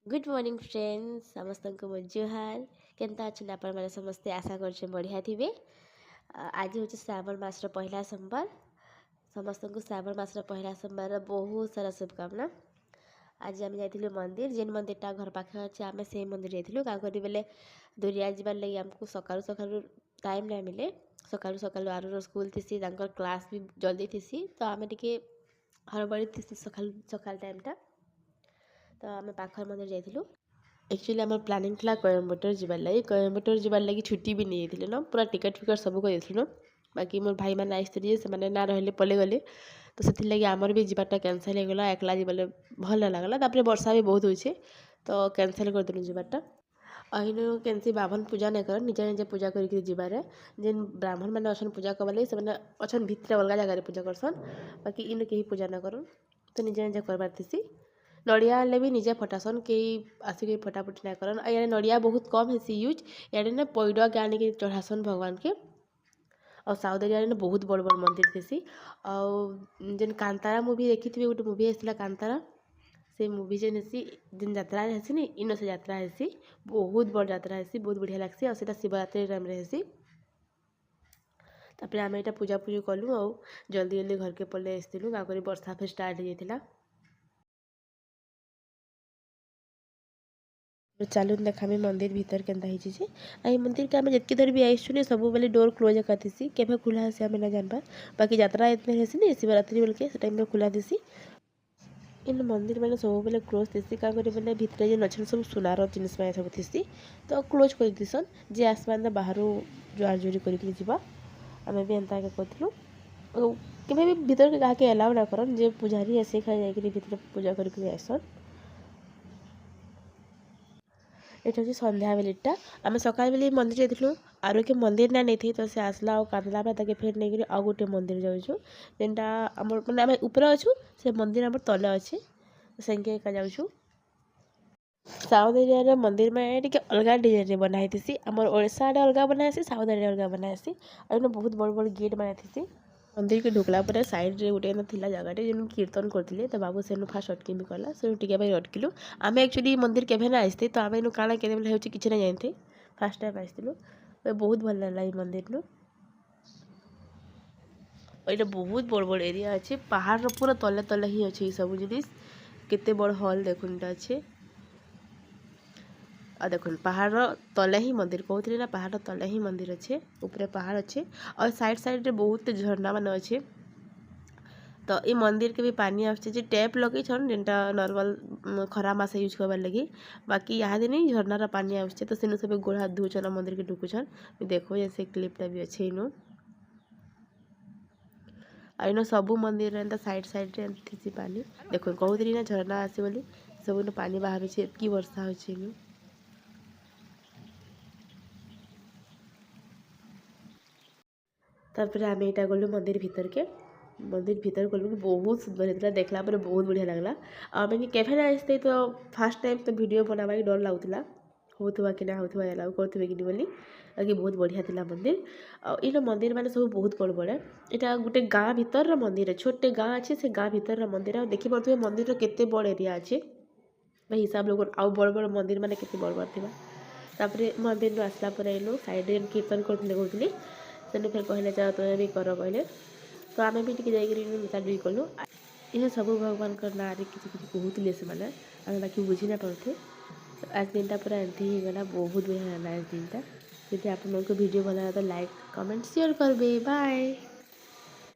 Good morning friends समस्त को मोर जुहार केनता अच्छे आपण मैंने समस्ते आशा कर बढ़िया थे। आज हूँ श्रावण मासर पहला सोमवार। समस्त को श्रावण मासर पहला सोमवार बहुत सारा शुभकामना। आज आम जाइलु मंदिर जेन मंदिरटा घर पाखे अच्छे आम से मंदिर जाइलु क्या करी बेले दुरिया जबार लगी आमको सकाळु सकाळु टाइम ना मिले। सकाळु सकाळु आरुर स्कूल थी क्लास भी जल्दी थी तो आम टे हड़बड़ी थी सकाल टाइमटा तो आम पाखर मंदिर जाइलु। एक्चुअली आम प्लानिंग था कोयम्बटूर जबार लगी कोयम्बटूर जबार लगी छुट्टी भी नहीं जाइए न पूरा टिकट फिकट सब कर बाकी मोर भाई मैंने आसते से ना रही पलि गले तो से लगे आमर भी जाटा कैनसल हो गला एकला जीवले भल ना लगला तापर वर्षा भी बहुत होचे तो कैनसल करदेलु जाटा। अहिनु केनसी बाभन पूजा नहीं कर निजे निजे पूजा करके जीवार जेन ब्राह्मण मैंने अच्छन पूजा करवा लगे से अच्छन भितर अलग जगह पूजा करसन बाकी इन कहीं पूजा ना करन तो निजे निजे करवार थी। नड़िया हेल्ले भी निजे फटासन कई आसिक फटाफटी ना करन इे नड़िया बहुत कम हेसी यूज इे ना पैड के आनिक चढ़ासन भगवान के और साउथ एरिया ने बहुत बड़ बड़ मंदिर थी। जेन कांतारा मुवी देखी थी गोटे मुवी आसला कांतारा से मुवी जेन हेसी जेन यात्रा हेसी नी इन से यात्रा हेसी बहुत बड़ यात्रा हेसी बहुत बढ़िया लगसी और सीटा शिवरात्रि टाइम हेसी। तापर आम यहाँ पूजा पूजी कलु और जल्दी जल्दी घर के पलि आसलु क्या कर वर्षा फिर स्टार्ट हो जाता। चलू देखामी मंदिर भीतर केनता होची आई मंदिर के आम जितकी थर भी आईसुनी सब बेले डोर क्लोज करती केवे खुला हेसी आम ना जानबा बाकी यात्रा इतने हेसी नी शिवरात्रि बेल के टाइम में खुला थी। इन मंदिर मैंने सब बेले क्लोज थी क्या बेले भितर जेन अच्छे सब सुनार जिनस सब थी तो क्लोज कर दीसन जे आसपा बाहर जुआर जुरी कर आम भी एंता करूँ के भी भीतर के क्या एलाउ ना करन जे पुजारी आसे खा जा पूजा करके आसन। ये हूँ सन्ध्या बेलेटा आम सकाल बेले मंदिर जाइलु आरो के मंदिर ना नहीं थी तो से आसला और कांदला ताके फिर नहीं आउ गोटे मंदिर जाऊँ जेनटा आम मैंने आम ऊपर अच्छू से मंदिर आम तले अच्छे सेंके एका जाऊँ। साउथ एरिया मंदिर में टे अलग डिजाइन बनाई थी आम ओडिशा अलग बनासी साउथ एरिया अलग बनासी और बहुत बड़ बड़ गेट बनाई थी। मंदिर के ढुकला पर साइड रे गोटे थिला जगह जेन कीर्तन करते तो बाबू सेनु फास्ट अटकी गला से टिके अटकिलु आम एक्चुअली मंदिर केवे ना आसते तो आम इन काଣା के किसी ना जानते फास्ट टाइम आसलु बहुत भल लगा मंदिर नु। ये बहुत बड़ बड़ एरिया अच्छे पहाड़ पूरा तले तले ही अच्छे सब जिनिस केते बड़ हॉल देखुनटा अच्छे और देख पहाड़ तले ही मंदिर कहते ना पहाड़ तले ही मंदिर अच्छे ऊपर पहाड़ अच्छे और साइड साइड रे बहुत झरना मान अच्छे तो ये मंदिर के भी पानी आसे टैप लगे जेनटा नॉर्मल खरा मास यूज करवार लगी बाकी यहाँ दिन नहीं झरनार पानी आसे तो सेनु सब गोड़ हाथ धोचन मंदिर के ढुकुछन देखो जैसे क्लिपटा भी अच्छे इनो और इन सबू मंदिर एंता साइड साइड रे थी पानी देखो कहते ना झरना आसे बोली सब पानी बाहर की वर्षा हो। तापर आम यहाँ गलु मंदिर भीतर गलु बहुत सुंदर होता देखला पर बहुत बढ़िया लगला आम केफे ना आसते तो फास्ट टाइम तो वीडियो बनावा डर लगुला होता कि ना होता एलाउ करेंगे कि बोली बाकी बहुत बढ़िया था मंदिर और इन मंदिर मैंने सब बहुत बड़ बड़े यहाँ गोटे गाँ भीतर मंदिर है छोटे गाँ अच्छे से गाँ भीतर मंदिर और देखी पारे मंदिर केते बड़ एरिया अच्छे हिसाब लोग आउ बड़ बड़ मंदिर मैंने केते बड़ बड़ थी। मंदिर आसला पर आइलु साइड कीर्तन करते कहते सेनु फिर कहले जा तुम भी कर कहले तो आम भी मिसा भी कलु ये सब भगवान ना किसी कहते से मैंने आम बाकी बुझी ना पाते आज दिन पूरा एमती ही गला बहुत बढ़िया आज दिन जी आप भिडियो भल लगा तो लाइक कमेंट शेयर करेंगे बाय।